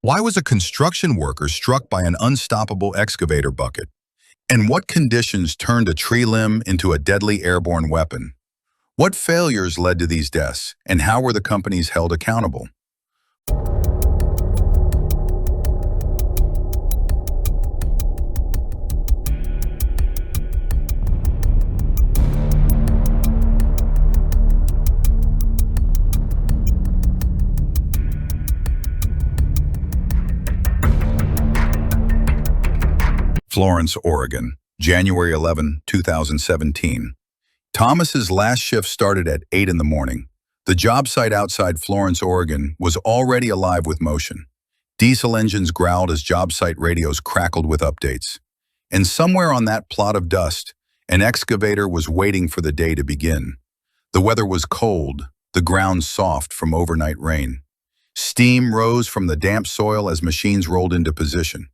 Why was a construction worker struck by an unstoppable excavator bucket? And what conditions turned a tree limb into a deadly airborne weapon? What failures led to these deaths, and how were the companies held accountable? Florence, Oregon, January 11, 2017. Thomas's last shift started at 8 in the morning. The job site outside Florence, Oregon was already alive with motion. Diesel engines growled as job site radios crackled with updates. And somewhere on that plot of dust, an excavator was waiting for the day to begin. The weather was cold, the ground soft from overnight rain. Steam rose from the damp soil as machines rolled into position.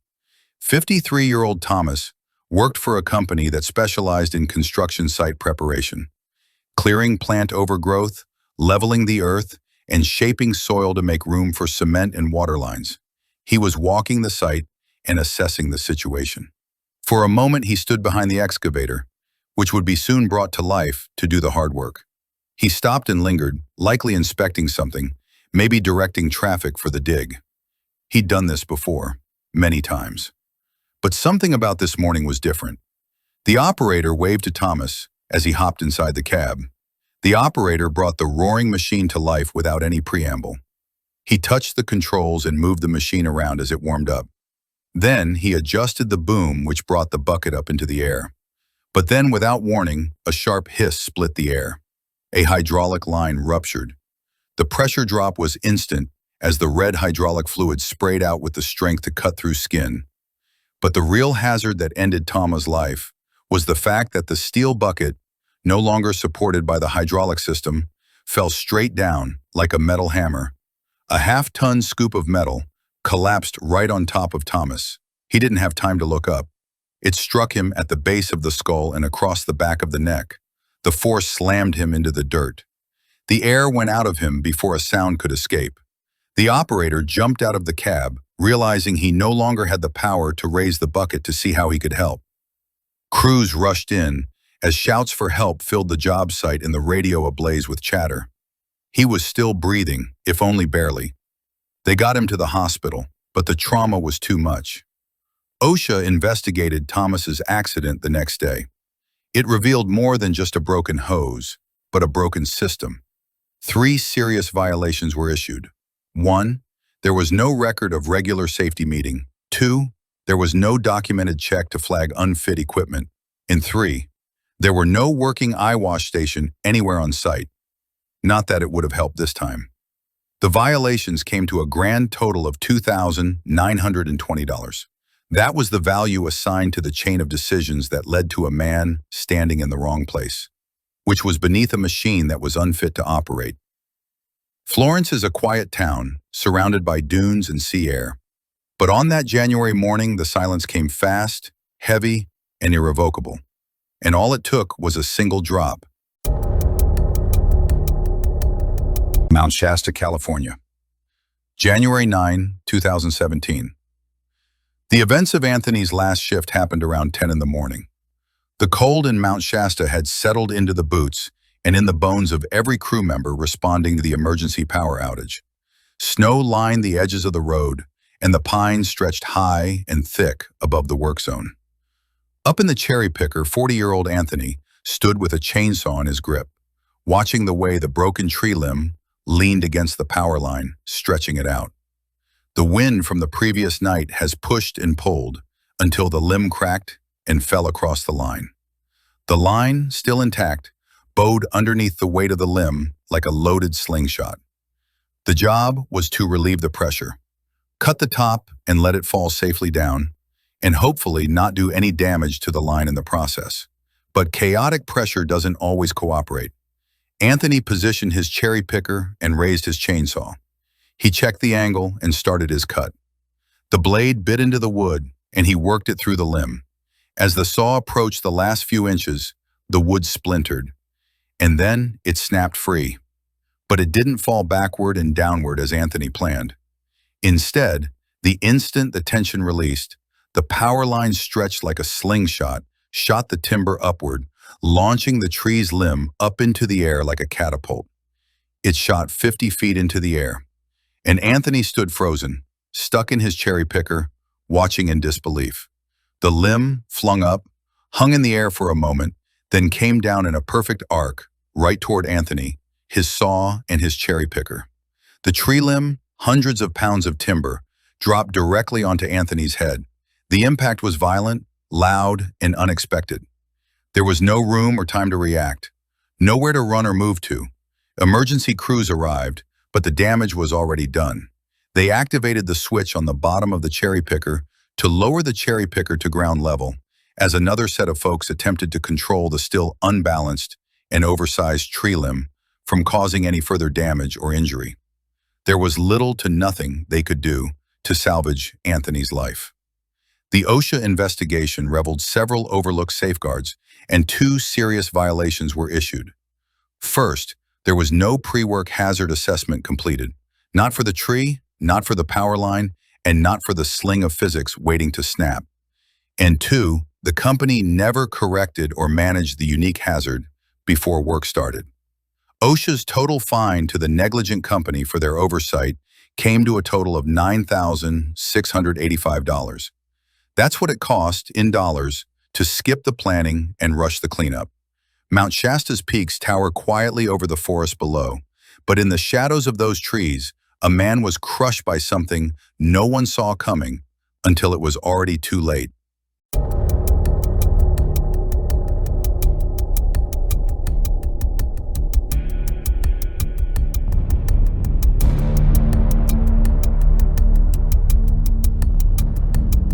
53-year-old Thomas worked for a company that specialized in construction site preparation, clearing plant overgrowth, leveling the earth, and shaping soil to make room for cement and water lines. He was walking the site and assessing the situation. For a moment, he stood behind the excavator, which would be soon brought to life to do the hard work. He stopped and lingered, likely inspecting something, maybe directing traffic for the dig. He'd done this before, many times. But something about this morning was different. The operator waved to Thomas as he hopped inside the cab. The operator brought the roaring machine to life without any preamble. He touched the controls and moved the machine around as it warmed up. Then he adjusted the boom which brought the bucket up into the air. But then, without warning, a sharp hiss split the air. A hydraulic line ruptured. The pressure drop was instant as the red hydraulic fluid sprayed out with the strength to cut through skin. But the real hazard that ended Thomas' life was the fact that the steel bucket, no longer supported by the hydraulic system, fell straight down like a metal hammer. A half-ton scoop of metal collapsed right on top of Thomas. He didn't have time to look up. It struck him at the base of the skull and across the back of the neck. The force slammed him into the dirt. The air went out of him before a sound could escape. The operator jumped out of the cab, realizing he no longer had the power to raise the bucket to see how he could help. Crews rushed in as shouts for help filled the job site and the radio ablaze with chatter. He was still breathing, if only barely. They got him to the hospital, but the trauma was too much. OSHA investigated Thomas's accident the next day. It revealed more than just a broken hose, but a broken system. 3 serious violations were issued. 1. There was no record of regular safety meeting. 2. There was no documented check to flag unfit equipment. And 3. There were no working eye wash station anywhere on site. Not that it would have helped this time. The violations came to a grand total of $2,920. That was the value assigned to the chain of decisions that led to a man standing in the wrong place, which was beneath a machine that was unfit to operate. Florence is a quiet town, surrounded by dunes and sea air. But on that January morning, the silence came fast, heavy, and irrevocable. And all it took was a single drop. Mount Shasta, California. January 9, 2017. The events of Anthony's last shift happened around 10 in the morning. The cold in Mount Shasta had settled into the boots and in the bones of every crew member responding to the emergency power outage. Snow lined the edges of the road, and the pines stretched high and thick above the work zone. Up in the cherry picker, 40-year-old Anthony stood with a chainsaw in his grip, watching the way the broken tree limb leaned against the power line, stretching it out. The wind from the previous night has pushed and pulled until the limb cracked and fell across the line. The line, still intact, bowed underneath the weight of the limb like a loaded slingshot. The job was to relieve the pressure, cut the top and let it fall safely down, and hopefully not do any damage to the line in the process. But chaotic pressure doesn't always cooperate. Anthony positioned his cherry picker and raised his chainsaw. He checked the angle and started his cut. The blade bit into the wood, and he worked it through the limb. As the saw approached the last few inches, the wood splintered, and then it snapped free. But it didn't fall backward and downward as Anthony planned. Instead, The instant the tension released, the power line stretched like a slingshot, shot the timber upward, launching the tree's limb up into the air like a catapult. It shot 50 feet into the air, and Anthony stood frozen, stuck in his cherry picker, watching in disbelief. The limb, flung up, hung in the air for a moment, then came down in a perfect arc, right toward Anthony, his saw and his cherry picker. The tree limb, hundreds of pounds of timber, dropped directly onto Anthony's head. The impact was violent, loud, and unexpected. There was no room or time to react, nowhere to run or move to. Emergency crews arrived, but the damage was already done. They activated the switch on the bottom of the cherry picker to lower the cherry picker to ground level, as another set of folks attempted to control the still unbalanced and oversized tree limb from causing any further damage or injury. There was little to nothing they could do to salvage Anthony's life. The OSHA investigation revealed several overlooked safeguards, and two serious violations were issued. First, there was no pre-work hazard assessment completed, not for the tree, not for the power line, and not for the sling of physics waiting to snap. And two, the company never corrected or managed the unique hazard before work started. OSHA's total fine to the negligent company for their oversight came to a total of $9,685. That's what it cost, in dollars, to skip the planning and rush the cleanup. Mount Shasta's peaks tower quietly over the forest below, but in the shadows of those trees, a man was crushed by something no one saw coming until it was already too late.